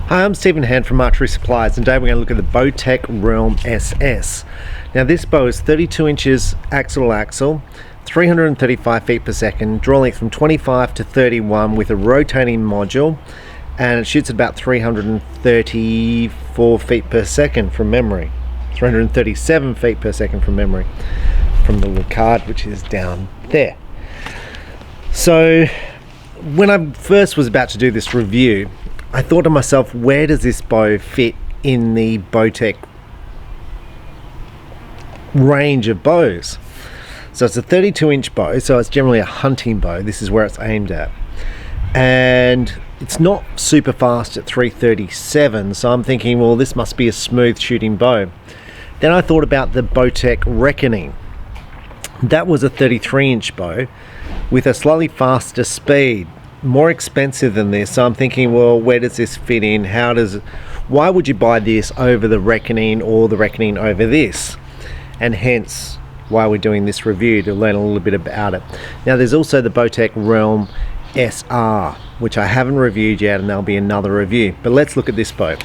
Hi, I'm Stephen Hand from Archery Supplies, and today we're going to look at the Bowtech Realm SS. Now this bow is 32 inches axle to axle, 335 feet per second, draw length from 25 to 31 with a rotating module, and it shoots at about 334 feet per second from memory. 337 feet per second from memory, from the little card which is down there. So when I first was about to do this review, I thought to myself, where does this bow fit in the Bowtech range of bows? So it's a 32-inch bow, so it's generally a hunting bow. This is where it's aimed at. And it's not super fast at 337, so I'm thinking, well, this must be a smooth shooting bow. Then I thought about the Bowtech Reckoning. That was a 33-inch bow with a slightly faster speed. More expensive than this, so I'm thinking, well, where does this fit in? Why would you buy this over the Reckoning or the Reckoning over this? And hence why we're doing this review, to learn a little bit about it. Now there's also the Bowtech Realm SR, which I haven't reviewed yet, and there'll be another review. But let's look at this bow.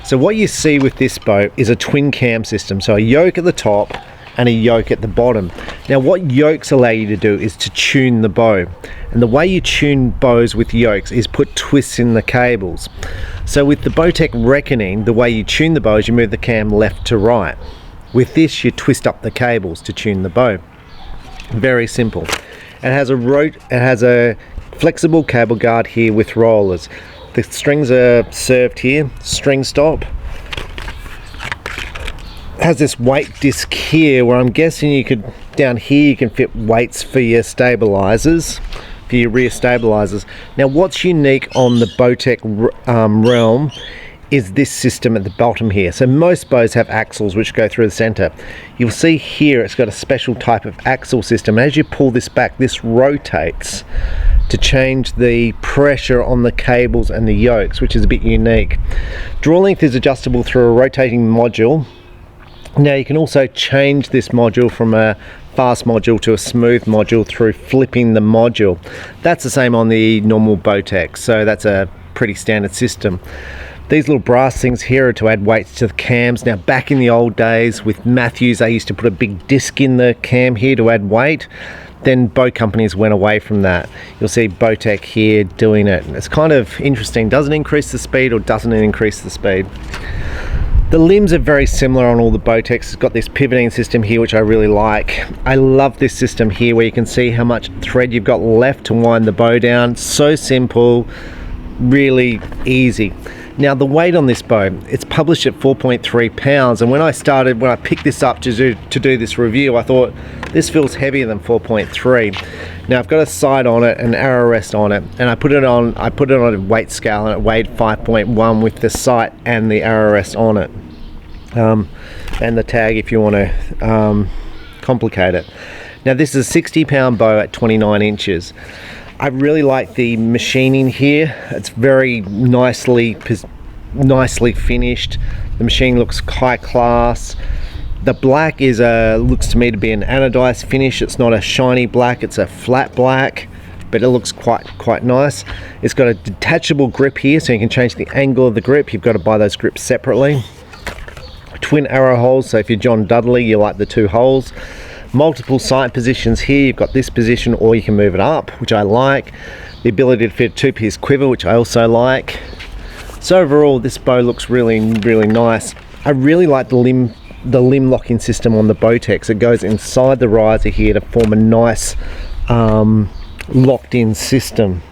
So what you see with this bow is a twin cam system, so a yoke at the top and a yoke at the bottom. Now what yokes allow you to do is to tune the bow, and the way you tune bows with yokes is put twists in the cables. So with the Bowtech Reckoning, the way you tune the bow is you move the cam left to right. With this, you twist up the cables to tune the bow. Very simple. It has a flexible cable guard here with rollers. The strings are served here, string stop. Has this weight disc here where I'm guessing down here you can fit weights for your stabilizers, for your rear stabilizers. Now what's unique on the Bowtech Realm is this system at the bottom here. So most bows have axles which go through the center. You'll see here it's got a special type of axle system. As you pull this back, this rotates to change the pressure on the cables and the yokes, which is a bit unique. Draw length is adjustable through a rotating module. Now you can also change this module from a fast module to a smooth module through flipping the module. That's the same on the normal Bowtech, so that's a pretty standard system. These little brass things here are to add weights to the cams. Now back in the old days with Matthews, they used to put a big disc in the cam here to add weight. Then bow companies went away from that. You'll see Bowtech here doing it. It's kind of interesting. Does it increase the speed or doesn't it increase the speed? The limbs are very similar on all the Bowtechs. It's got this pivoting system here which I really like. I love this system here where you can see how much thread you've got left to wind the bow down. So simple, really easy. Now the weight on this bow, it's published at 4.3 pounds, and when I picked this up to do this review, I thought this feels heavier than 4.3. Now I've got a sight on it, an arrow rest on it, and I put it on a weight scale, and it weighed 5.1 with the sight and the arrow rest on it, and the tag if you want to complicate it. Now this is a 60-pound bow at 29 inches. I really like the machining here. It's very nicely finished. The machine looks high class. The black looks to me to be an anodized finish. It's not a shiny black, it's a flat black, but it looks quite nice. It's got a detachable grip here, so you can change the angle of the grip. You've got to buy those grips separately. Twin arrow holes, so if you're John Dudley, you like the two holes. Multiple sight positions here. You've got this position, or you can move it up, which I like. The ability to fit a two-piece quiver, which I also like. So overall, this bow looks really nice. I really like the limb locking system on the Bowtechs. It goes inside the riser here to form a nice locked-in system.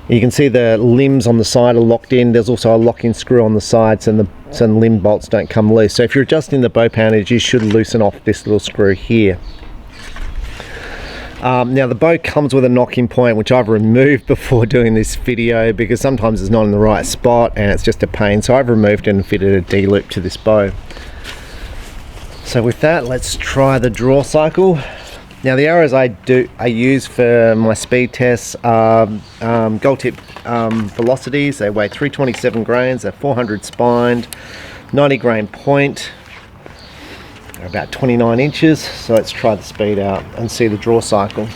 You can see the limbs on the side are locked in. There's also a locking screw on the side so the limb bolts don't come loose. So if you're adjusting the bow poundage, you should loosen off this little screw here. Now the bow comes with a knocking point, which I've removed before doing this video because sometimes it's not in the right spot and it's just a pain. So I've removed it and fitted a D-loop to this bow. So with that, let's try the draw cycle. Now the arrows I use for my speed tests are gold tip velocities. They weigh 327 grains, they're 400 spined, 90 grain point. They're about 29 inches. So let's try the speed out and see the draw cycle.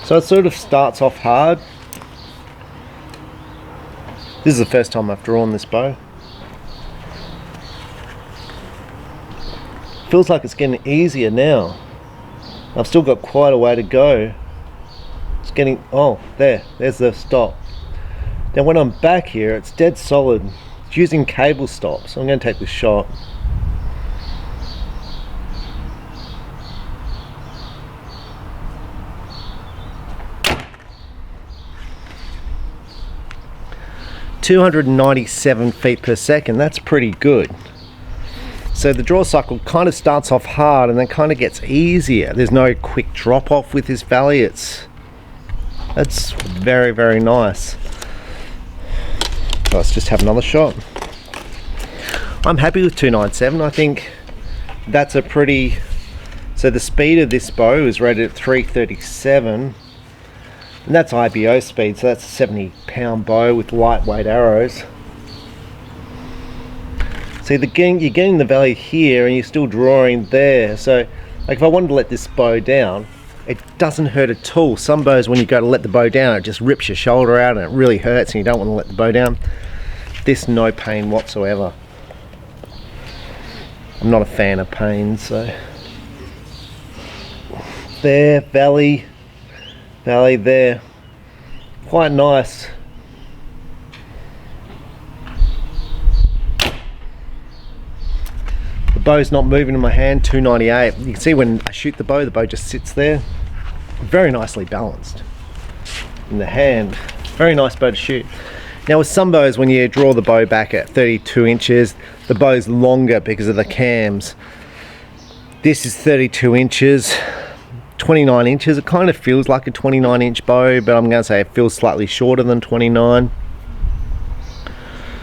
So it sort of starts off hard. This is the first time I've drawn this bow. Feels like it's getting easier now. I've still got quite a way to go. It's getting, oh, there's the stop. Now when I'm back here, it's dead solid. It's using cable stop, so I'm going to take this shot. .297 feet per second, that's pretty good. So the draw cycle kind of starts off hard and then kind of gets easier. There's no quick drop off with this valley. That's very, very nice. Let's just have another shot. I'm happy with 297. I think that's a pretty, so the speed of this bow is rated at 337. And that's IBO speed, so that's a 70-pound bow with lightweight arrows. See, you're getting the valley here and you're still drawing there. So, like if I wanted to let this bow down, it doesn't hurt at all. Some bows, when you go to let the bow down, it just rips your shoulder out and it really hurts and you don't want to let the bow down. This, no pain whatsoever. I'm not a fan of pain, so. There, valley there, quite nice. The bow's not moving in my hand. 298. You can see when I shoot the bow just sits there, very nicely balanced in the hand. Very nice bow to shoot. Now with some bows, when you draw the bow back at 32 inches, the bow's longer because of the cams. This is 32 inches. 29 inches, it kind of feels like a 29-inch bow, but I'm going to say it feels slightly shorter than 29.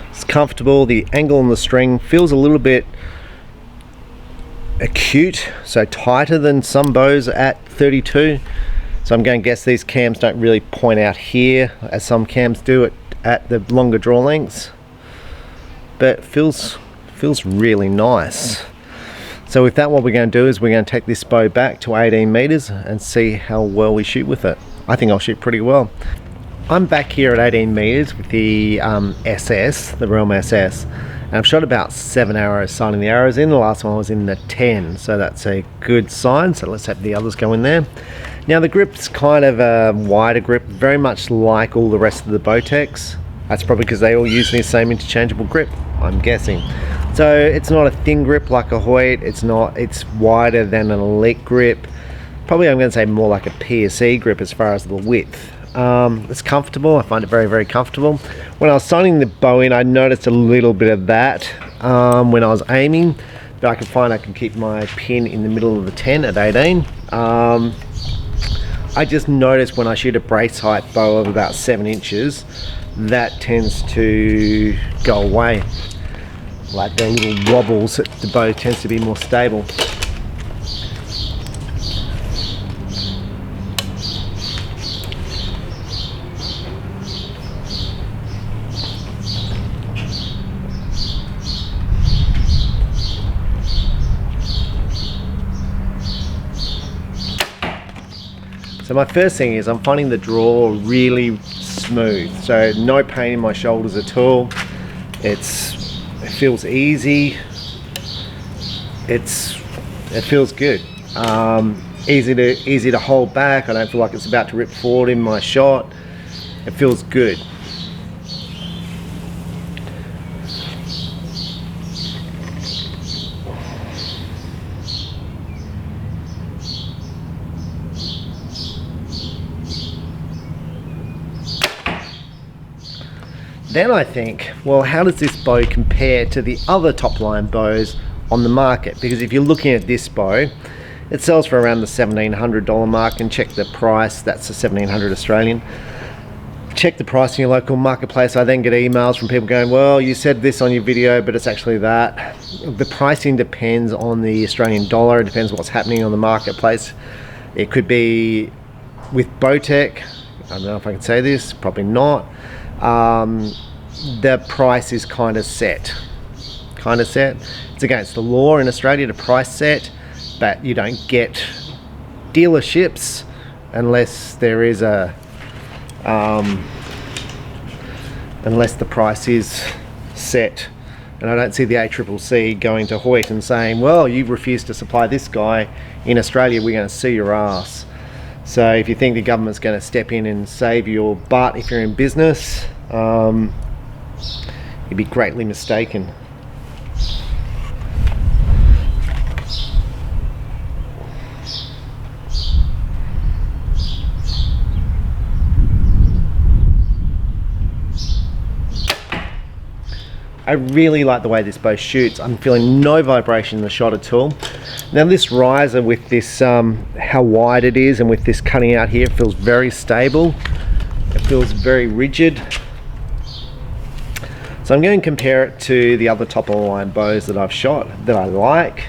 It's comfortable. The angle on the string feels a little bit acute, so tighter than some bows at 32. So I'm going to guess these cams don't really point out here as some cams do at the longer draw lengths, but it feels really nice. So with that, what we're going to do is we're going to take this bow back to 18 meters and see how well we shoot with it. I think I'll shoot pretty well. I'm back here at 18 meters with the SS, the Realm SS, and I've shot about 7 arrows, sighting the arrows in. The last one was in the 10, so that's a good sign. So let's have the others go in there. Now the grip's kind of a wider grip, very much like all the rest of the Bowtechs. That's probably because they all use the same interchangeable grip, I'm guessing. So it's not a thin grip like a Hoyt, it's wider than an Elite grip. Probably I'm going to say more like a PSE grip as far as the width. It's comfortable, I find it very, very comfortable. When I was sighting the bow in, I noticed a little bit of that when I was aiming, but I can keep my pin in the middle of the 10 at 18. I just noticed when I shoot a brace height bow of about 7 inches, that tends to go away. Like the little wobbles, the bow tends to be more stable. So my first thing is I'm finding the draw really smooth, so no pain in my shoulders at all. It feels easy. It feels good. Easy to hold back. I don't feel like it's about to rip forward in my shot. It feels good. Then I think, well, how does this bow compare to the other top line bows on the market? Because if you're looking at this bow, it sells for around the $1,700 mark, and check the price, that's the 1,700 Australian. Check the price in your local marketplace. I then get emails from people going, well, you said this on your video, but it's actually that. The pricing depends on the Australian dollar. It depends what's happening on the marketplace. It could be with Bowtech, I don't know if I can say this, probably not. The price is kind of set. It's against the law in Australia to price set, but you don't get dealerships unless there is a unless the price is set. And I don't see the ACCC going to Hoyt and saying, well, you've refused to supply this guy in Australia, we're going to sue your ass. So if you think the government's going to step in and save your butt if you're in business, you'd be greatly mistaken. I really like the way this bow shoots. I'm feeling no vibration in the shot at all. Now this riser with this, how wide it is, and with this cutting out here, it feels very stable. It feels very rigid. So I'm going to compare it to the other top of the line bows that I've shot that I like.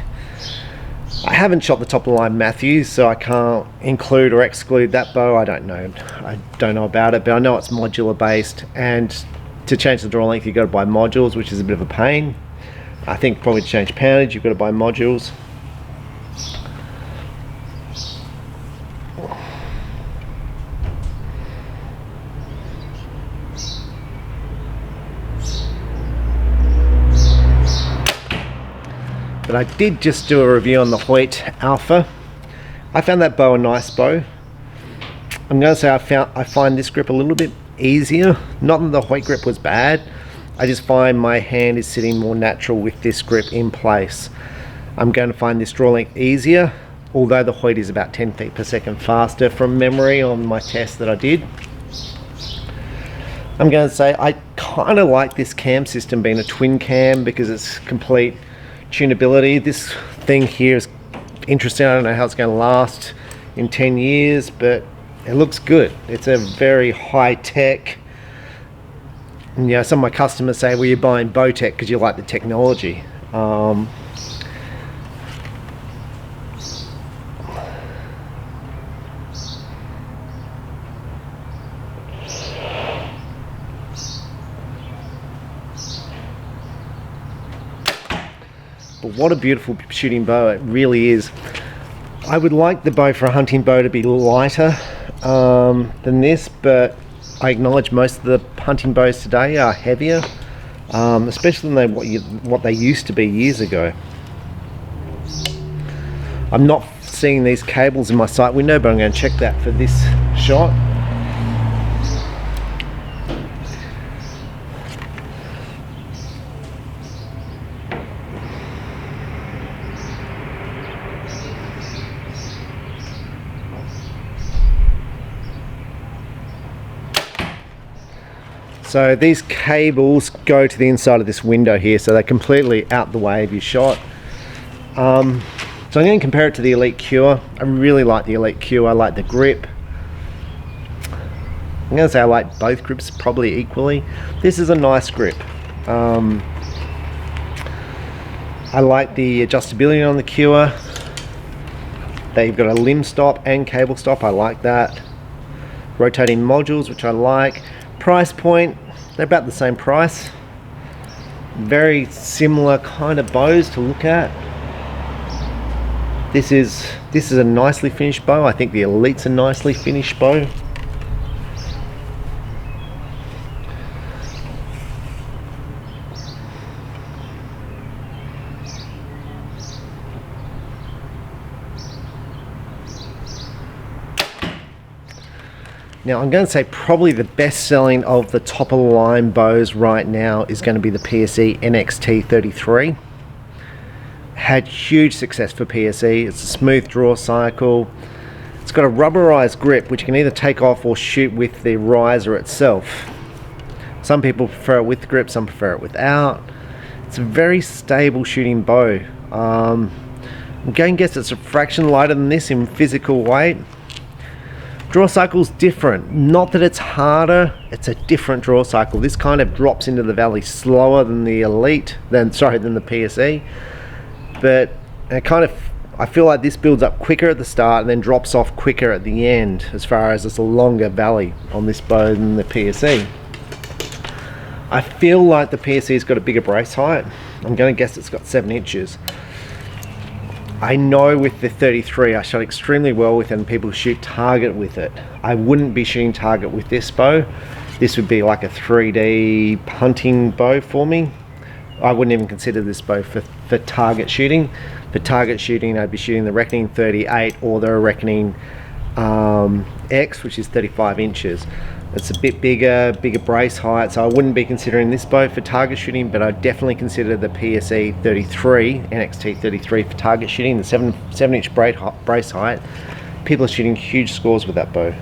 I haven't shot the top of the line Matthews, so I can't include or exclude that bow. I don't know about it, but I know it's modular based, and to change the draw length you've got to buy modules, which is a bit of a pain. I think probably to change poundage you've got to buy modules. But I did just do a review on the Hoyt Alpha. I found that bow a nice bow. I'm going to say I find this grip a little bit easier. Not that the Hoyt grip was bad, I just find my hand is sitting more natural with this grip in place. I'm going to find this draw length easier, although the Hoyt is about 10 feet per second faster from memory on my test that I did. I'm going to say I kind of like this cam system being a twin cam because it's complete tunability. This thing here is interesting. I don't know how it's going to last in 10 years, but it looks good. It's a very high tech. And, you know, some of my customers say, well, you're buying Bowtech because you like the technology. But what a beautiful shooting bow it really is. I would like the bow for a hunting bow to be lighter than this, but I acknowledge most of the hunting bows today are heavier, especially than what they used to be years ago. I'm not seeing these cables in my sight window, but I'm going to check that for this shot. So these cables go to the inside of this window here, so they're completely out the way of your shot. So I'm going to compare it to the Elite Cure. I really like the Elite Cure. I like the grip. I'm going to say I like both grips probably equally. This is a nice grip. I like the adjustability on the Cure. They've got a limb stop and cable stop. I like that. Rotating modules, which I like. Price point, they're about the same price. Very similar kind of bows to look at. This is a nicely finished bow. I think the Elite's a nicely finished bow. Now I'm going to say probably the best selling of the top of the line bows right now is going to be the PSE NXT 33. Had huge success for PSE. It's a smooth draw cycle. It's got a rubberized grip which you can either take off or shoot with the riser itself. Some people prefer it with the grip, some prefer it without. It's a very stable shooting bow. I'm going to guess it's a fraction lighter than this in physical weight. Draw cycle's different. Not that it's harder, it's a different draw cycle. This kind of drops into the valley slower than the Elite, than the PSE. But I feel like this builds up quicker at the start and then drops off quicker at the end, as far as it's a longer valley on this bow than the PSE. I feel like the PSE's got a bigger brace height. I'm going to guess it's got 7 inches. I know with the 33 I shot extremely well with it, and people shoot target with it. I wouldn't be shooting target with this bow. This would be like a 3D hunting bow for me. I wouldn't even consider this bow for target shooting. For target shooting, I'd be shooting the Reckoning 38 or the Reckoning X, which is 35 inches. It's a bit bigger brace height, so I wouldn't be considering this bow for target shooting, but I'd definitely consider the PSE 33, NXT 33 for target shooting, the 7-inch brace height. People are shooting huge scores with that bow.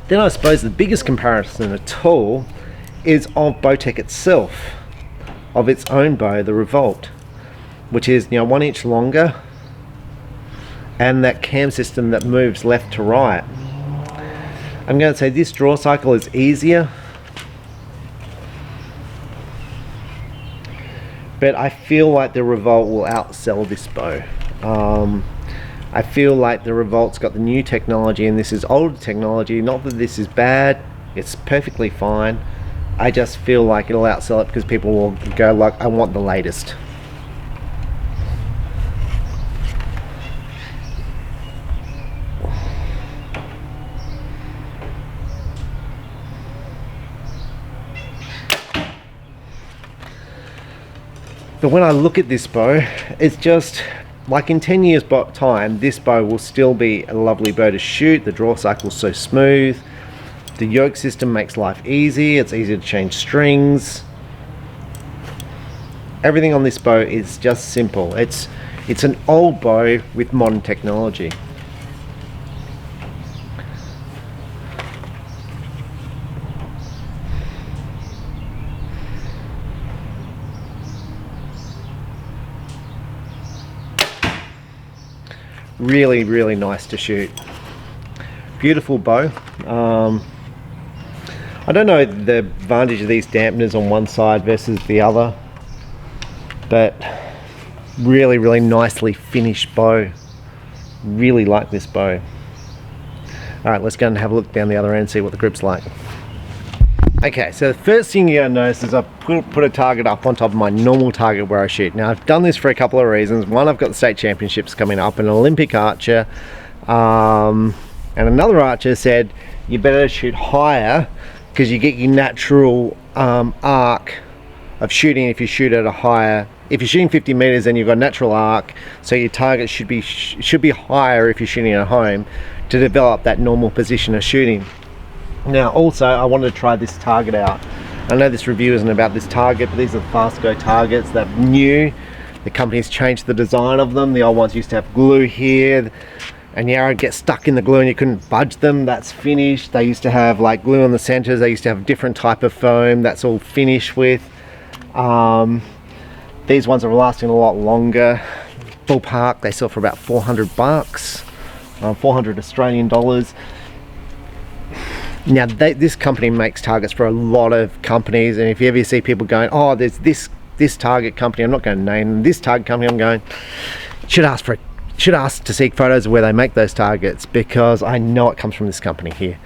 Then I suppose the biggest comparison at all is of Bowtech itself, of its own bow, the Revolt, which is 1 inch longer, and that cam system that moves left to right. I'm going to say this draw cycle is easier, but I feel like the Revolt will outsell this bow. I feel like the Revolt's got the new technology and this is older technology. Not that this is bad, it's perfectly fine. I just feel like it'll outsell it because people will go like, I want the latest. But when I look at this bow, it's just like in 10 years time, this bow will still be a lovely bow to shoot. The draw cycle's so smooth. The yoke system makes life easy. It's easy to change strings. Everything on this bow is just simple. It's an old bow with modern technology. Really, really nice to shoot. Beautiful bow. I don't know the advantage of these dampeners on one side versus the other, but really, really nicely finished bow. Really like this bow. Alright, let's go and have a look down the other end and see what the grip's like. Okay, so the first thing you're going to notice is I put a target up on top of my normal target where I shoot. Now I've done this for a couple of reasons. One, I've got the state championships coming up, an Olympic archer, and another archer said you better shoot higher because you get your natural arc of shooting if you shoot at a higher. If you're shooting 50 meters, then you've got a natural arc, so your target should be higher if you're shooting at home to develop that normal position of shooting. Now also I wanted to try this target out. I know this review isn't about this target, but these are the Fastgo targets that are new. The company's changed the design of them. The old ones used to have glue here and the arrow would get stuck in the glue and you couldn't budge them. That's finished. They used to have like glue on the centers. They used to have a different type of foam. That's all finished with. These ones are lasting a lot longer. Ballpark, they sell for about 400 bucks, 400 Australian dollars. Now this company makes targets for a lot of companies, and if you ever see people going, oh, there's this target company, I'm not going to name them, this target company, I'm going, should ask to see photos of where they make those targets, because I know it comes from this company here.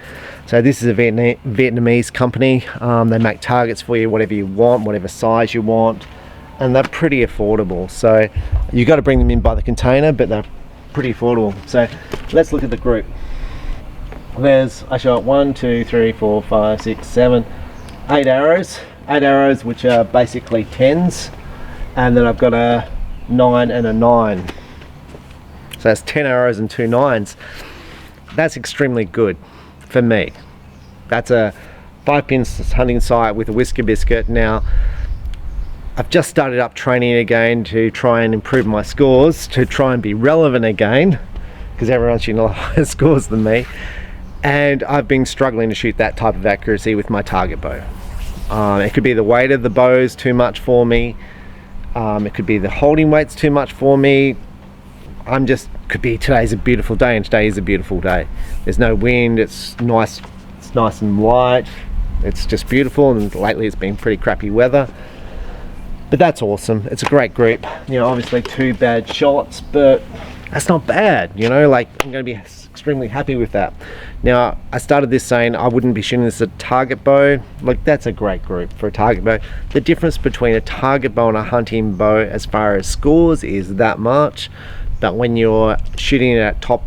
So this is a Vietnamese company. They make targets for you, whatever you want, whatever size you want, and they're pretty affordable. So you got to bring them in by the container, but they're pretty affordable. So let's look at the group. I shot 1, 2, 3, 4, 5, 6, 7, 8 arrows. 8 arrows, which are basically 10s, and then I've got a 9 and a 9. So that's 10 arrows and 2 9s. That's extremely good for me. That's a 5-pin hunting sight with a whisker biscuit. Now, I've just started up training again to try and improve my scores, to try and be relevant again, because everyone's shooting a lot higher scores than me. And I've been struggling to shoot that type of accuracy with my target bow. It could be the weight of the bows too much for me. It could be the holding weights too much for me. Could be today's a beautiful day, and today is a beautiful day. There's no wind, it's nice and light. It's just beautiful, and lately it's been pretty crappy weather. But that's awesome. It's a great group. You know, obviously 2 bad shots, but That's not bad, you know, like I'm going to be extremely happy with that. Now, I started this saying I wouldn't be shooting this as a target bow. Like, that's a great group for a target bow. The difference between a target bow and a hunting bow as far as scores is that much, but when you're shooting at top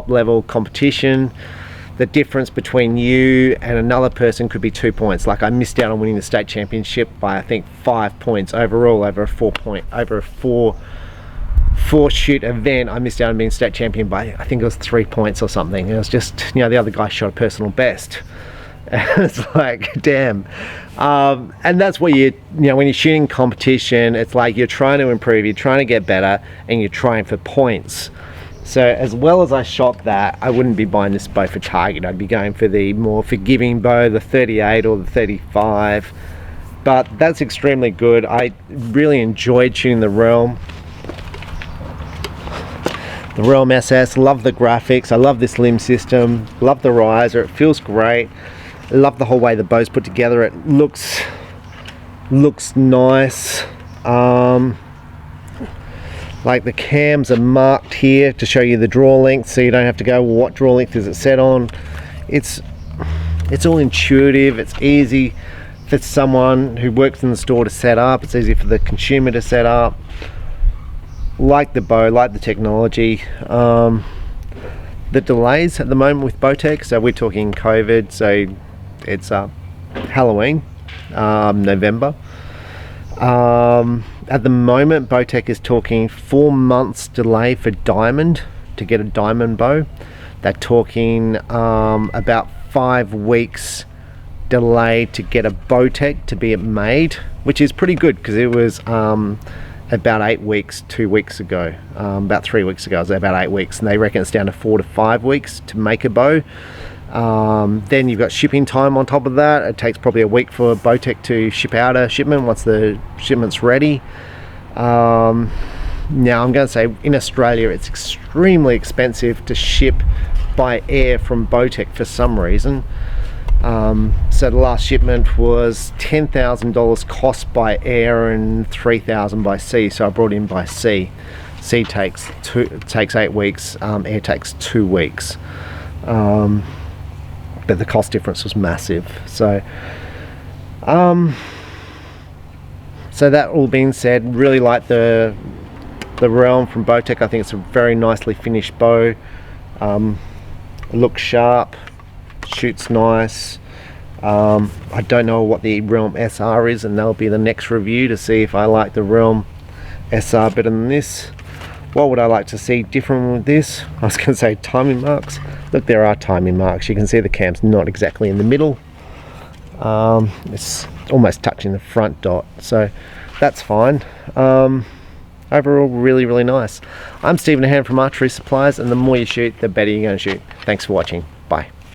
level competition, the difference between you and another person could be 2 points. Like, I missed out on winning the state championship by I think 5 points overall over a four shoot event. I missed out on being state champion by I think it was 3 points or something. It was just, you know, the other guy shot a personal best. It's like, damn. And that's what you know, when you're shooting competition, it's like you're trying to improve, you're trying to get better, and you're trying for points. So as well as I shot that, I wouldn't be buying this bow for target. I'd be going for the more forgiving bow, the 38 or the 35. But that's extremely good. I really enjoyed shooting the Realm. The Realm SS, love the graphics, I love this limb system, love the riser, it feels great. I love the whole way the bow's put together. It looks nice. Like the cams are marked here to show you the draw length, so you don't have to go, well, what draw length is it set on? It's all intuitive, it's easy for someone who works in the store to set up, it's easy for the consumer to set up. Like the bow, like the technology. The delays at the moment with Bowtech, so we're talking COVID, so it's Halloween, November. At the moment, Bowtech is talking 4 months delay for diamond, to get a diamond bow. They're talking about 5 weeks delay to get a Bowtech to be made, which is pretty good because it was about 8 weeks 2 weeks ago. About 3 weeks ago, it was about 8 weeks, and they reckon it's down to 4 to 5 weeks to make a bow. Then you've got shipping time on top of that. It takes probably a week for Bowtech to ship out a shipment once the shipment's ready. Now I'm going to say in Australia it's extremely expensive to ship by air from Bowtech for some reason. So the last shipment was $10,000 cost by air and $3,000 by sea, so I brought in by sea. Sea takes 8 weeks, air takes 2 weeks. But the cost difference was massive. So that all being said, really like the Realm from Bowtech. I think it's a very nicely finished bow. It looks sharp, shoots nice. I don't know what the Realm SR is, and that'll be the next review to see if I like the Realm SR better than this. What would I like to see different with this? I was going to say timing marks. Look, there are timing marks. You can see the cam's not exactly in the middle. It's almost touching the front dot, so that's fine. Overall, really, really nice. I'm Stephen Hand from Archery Supplies, and the more you shoot, the better you're going to shoot. Thanks for watching. Bye.